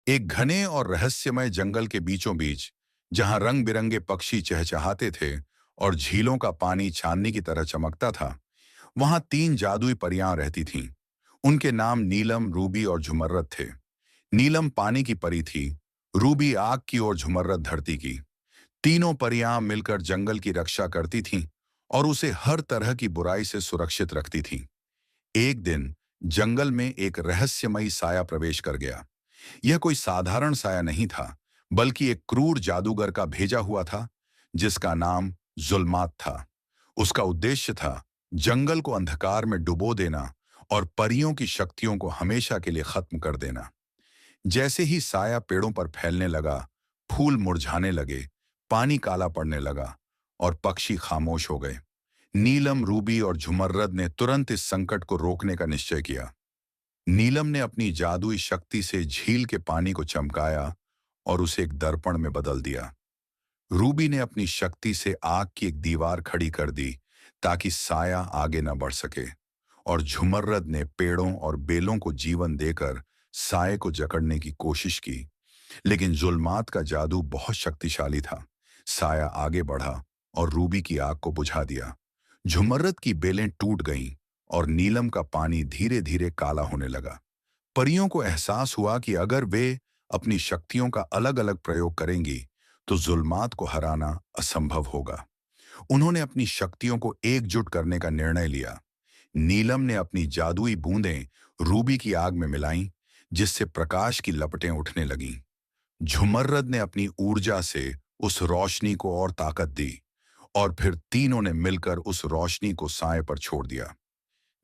एक घने और रहस्यमय जंगल के बीचों बीच, जहां रंग बिरंगे पक्षी चहचहाते थे और झीलों का पानी चांदनी की तरह चमकता था, वहां तीन जादुई परियां रहती थीं। उनके नाम नीलम, रूबी और झुमर्रत थे। नीलम पानी की परी थी, रूबी आग की और झुमर्रत धरती की। तीनों परियां मिलकर जंगल की रक्षा करती थीं और उसे हर तरह की बुराई से सुरक्षित रखती थीं। एक दिन जंगल में एक रहस्यमयी साया प्रवेश कर गया। यह कोई साधारण साया नहीं था, बल्कि एक क्रूर जादूगर का भेजा हुआ था, जिसका नाम जुल्मात था। उसका उद्देश्य था जंगल को अंधकार में डुबो देना और परियों की शक्तियों को हमेशा के लिए खत्म कर देना। जैसे ही साया पेड़ों पर फैलने लगा, फूल मुरझाने लगे, पानी काला पड़ने लगा और पक्षी खामोश हो गए। नीलम, रूबी और झुमर्रद ने तुरंत इस संकट को रोकने का निश्चय किया। नीलम ने अपनी जादुई शक्ति से झील के पानी को चमकाया और उसे एक दर्पण में बदल दिया। रूबी ने अपनी शक्ति से आग की एक दीवार खड़ी कर दी ताकि साया आगे न बढ़ सके, और झुमर्रद ने पेड़ों और बेलों को जीवन देकर साये को जकड़ने की कोशिश की। लेकिन जुल्मात का जादू बहुत शक्तिशाली था। साया आगे बढ़ा और रूबी की आग को बुझा दिया। झुमर्रद की बेलें टूट गईं और नीलम का पानी धीरे धीरे काला होने लगा। परियों को एहसास हुआ कि अगर वे अपनी शक्तियों का अलग अलग प्रयोग करेंगी तो जुल्मात को हराना असंभव होगा। उन्होंने अपनी शक्तियों को एकजुट करने का निर्णय लिया। नीलम ने अपनी जादुई बूंदें रूबी की आग में मिलाईं, जिससे प्रकाश की लपटें उठने लगीं। झुमर्रद ने अपनी ऊर्जा से उस रोशनी को और ताकत दी, और फिर तीनों ने मिलकर उस रोशनी को साए पर छोड़ दिया।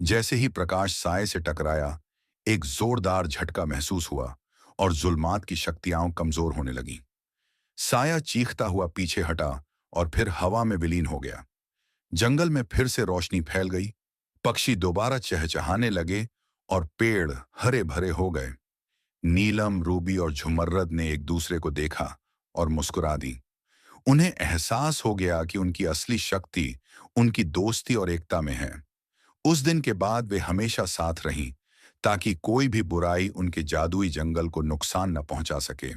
जैसे ही प्रकाश साए से टकराया, एक जोरदार झटका महसूस हुआ और जुल्मात की शक्तियां कमजोर होने लगीं। साया चीखता हुआ पीछे हटा और फिर हवा में विलीन हो गया। जंगल में फिर से रोशनी फैल गई, पक्षी दोबारा चहचहाने लगे और पेड़ हरे भरे हो गए। नीलम, रूबी और झुमर्रद ने एक दूसरे को देखा और मुस्कुरा दी। उन्हें एहसास हो गया कि उनकी असली शक्ति उनकी दोस्ती और एकता में है। उस दिन के बाद वे हमेशा साथ रहीं, ताकि कोई भी बुराई उनके जादुई जंगल को नुकसान न पहुंचा सके।